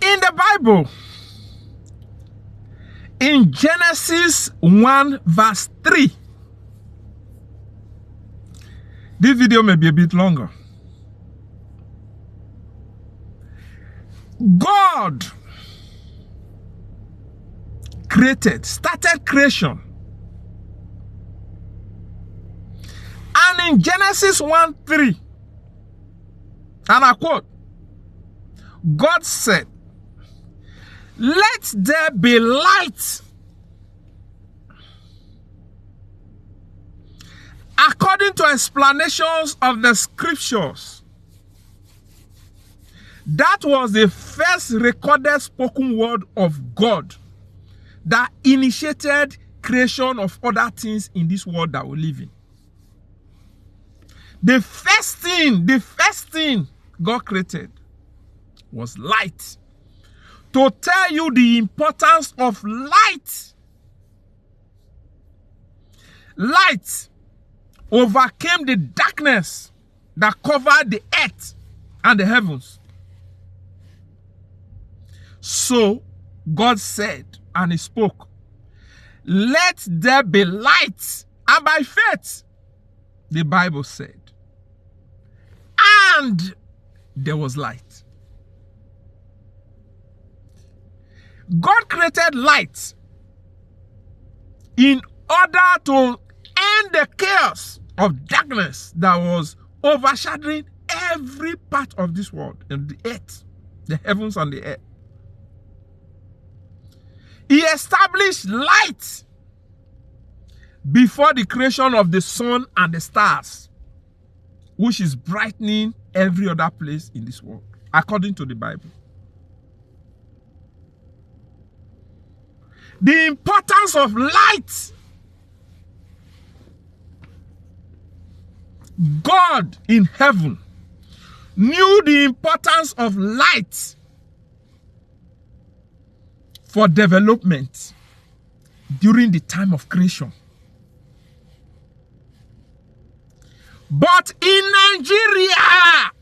In the Bible, in Genesis 1 verse 3, this video may be a bit longer. God started creation. And in Genesis 1 3, and I quote, God said, "Let there be light." According to explanations of the scriptures, that was the first recorded spoken word of God that initiated creation of other things in this world that we live in. The first thing God created was light. To tell you the importance of light. Light overcame the darkness that covered the earth and the heavens. So God said, and he spoke, "Let there be light." And by faith, the Bible said, and there was light. God created light in order to end the chaos of darkness that was overshadowing every part of this world, and the earth, the heavens and the earth. He established light before the creation of the sun and the stars, which is brightening every other place in this world, according to the Bible. The importance of light. God in heaven knew the importance of light for development during the time of creation. But in Nigeria,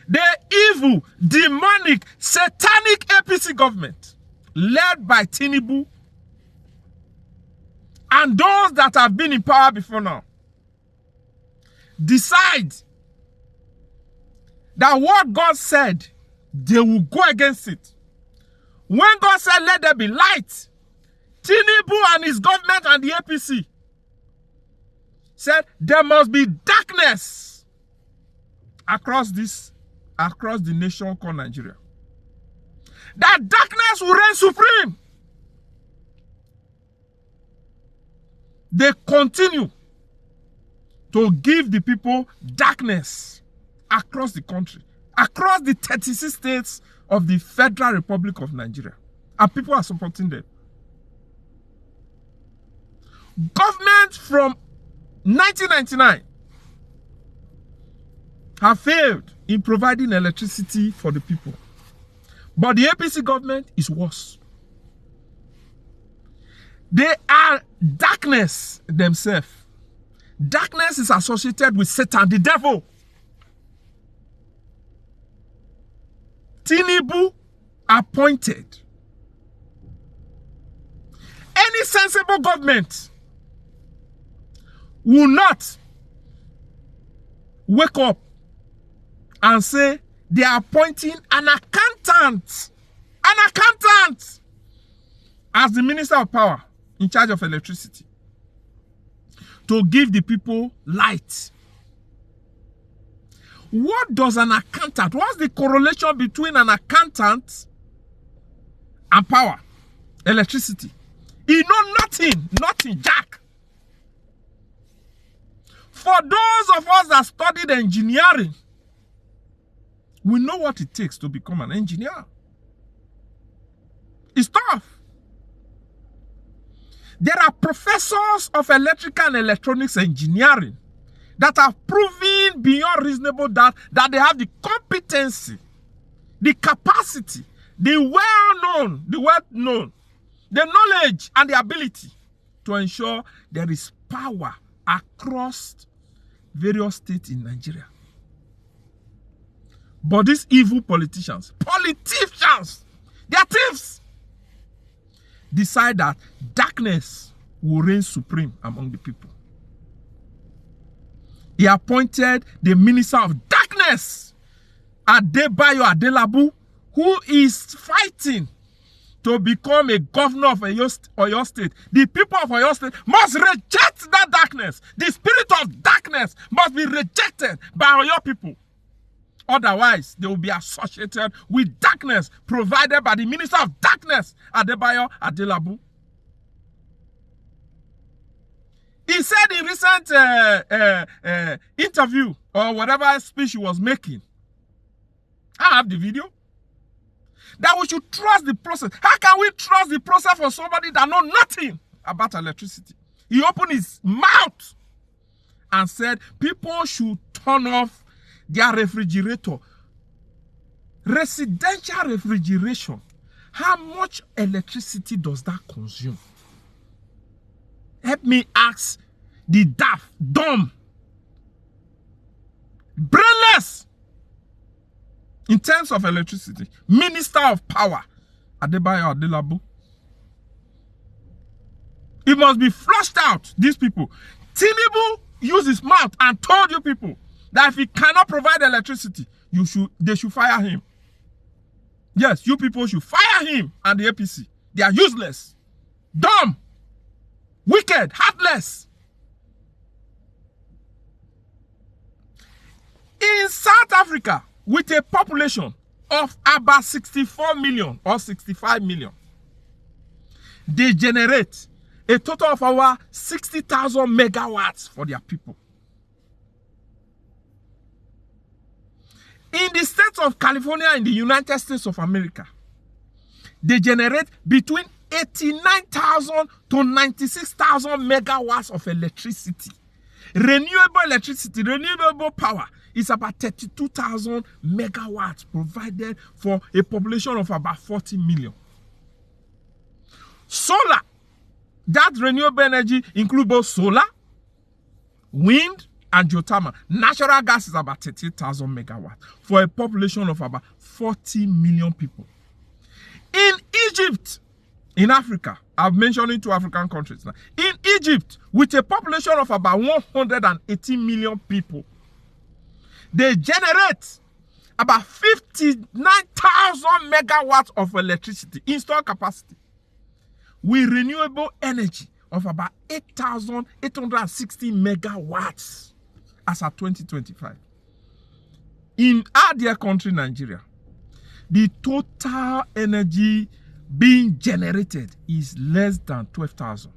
the evil, demonic, satanic APC government, led by Tinubu and those that have been in power before now, decide that what God said, they will go against it. When God said, "Let there be light," Tinubu and his government and the APC said there must be darkness across the nation called Nigeria. That darkness will reign supreme. They continue to give the people darkness across the country, across the 36 states of the Federal Republic of Nigeria. And people are supporting them. Government from 1999 have failed in providing electricity for the people. But the APC government is worse. They are darkness themselves. Darkness is associated with Satan, the devil. Tinubu appointed. Any sensible government will not wake up and say they are appointing an accountant as the Minister of Power in charge of electricity to give the people light. What does an accountant, what's the correlation between an accountant and power, electricity? He know nothing, jack. For those of us that studied engineering, we know what it takes to become an engineer. It's tough. There are professors of electrical and electronics engineering that have proven beyond reasonable doubt that they have the competency, the capacity, the well-known, the knowledge and the ability to ensure there is power across various states in Nigeria. But these evil politicians, politicians, they are thieves, decide that darkness will reign supreme among the people. He appointed the minister of darkness, Adebayo, who is fighting to become a governor of Oyo State. The people of Oyo State must reject that darkness. The spirit of darkness must be rejected by Oyo people. Otherwise, they will be associated with darkness provided by the minister of darkness, Adebayo. He said in recent interview or whatever speech he was making, I have the video, that we should trust the process. How can we trust the process for somebody that knows nothing about electricity? He opened his mouth and said people should turn off their refrigerator. Residential refrigeration, how much electricity does that consume? Help me ask the daft, dumb, brainless, in terms of electricity, Minister of Power, Adebayo. It must be flushed out, these people. Tinubu used his mouth and told you people that if he cannot provide electricity, they should fire him. Yes, you people should fire him and the APC. They are useless, dumb, wicked, heartless. In South Africa, with a population of about 64 million or 65 million, they generate a total of over 60,000 megawatts for their people. In the state of California in the United States of America, they generate between 89,000 to 96,000 megawatts of electricity. Renewable electricity, renewable power is about 32,000 megawatts provided for a population of about 40 million. Solar, that renewable energy includes both solar, wind, and geothermal. Natural gas is about 38,000 megawatts for a population of about 40 million people. In Egypt, in Africa, I've mentioned 2 African countries now. In Egypt, with a population of about 180 million people, they generate about 59,000 megawatts of electricity, installed capacity, with renewable energy of about 8,860 megawatts as of 2025. In our dear country, Nigeria, the total energy being generated is less than 12,000.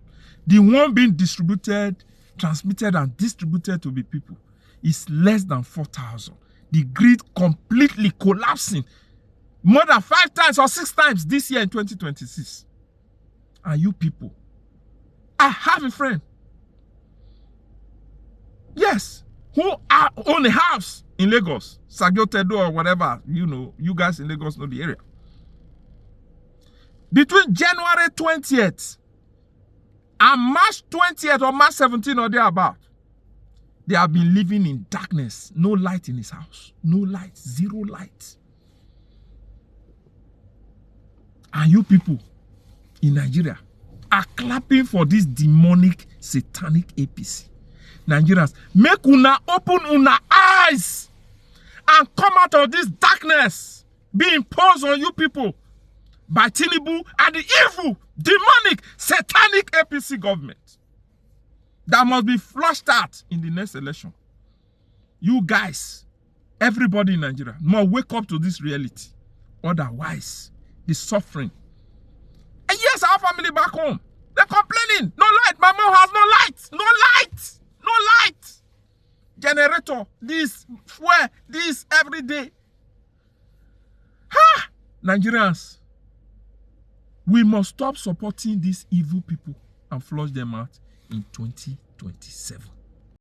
The one being distributed, transmitted, and distributed to the people is less than 4,000. The grid completely collapsing more than 5 times or 6 times this year in 2026. And you people, I have a friend, yes, who own a house in Lagos, Sagiotedo or whatever, you guys in Lagos know the area. Between January 20th and March 20th or March 17th or thereabout, they have been living in darkness. No light in his house. No light. Zero light. And you people in Nigeria are clapping for this demonic, satanic APC. Nigerians, make una open una eyes and come out of this darkness being imposed on you people by Tinubu and the evil, demonic, satanic APC government that must be flushed out in the next election. You guys, everybody in Nigeria, must wake up to this reality. Otherwise, the suffering. And yes, our family back home, they're complaining. No light. My mom has no light. No light. No light. Generator, this, fuel, this, every day. Ha! Nigerians, we must stop supporting these evil people and flush them out in 2027.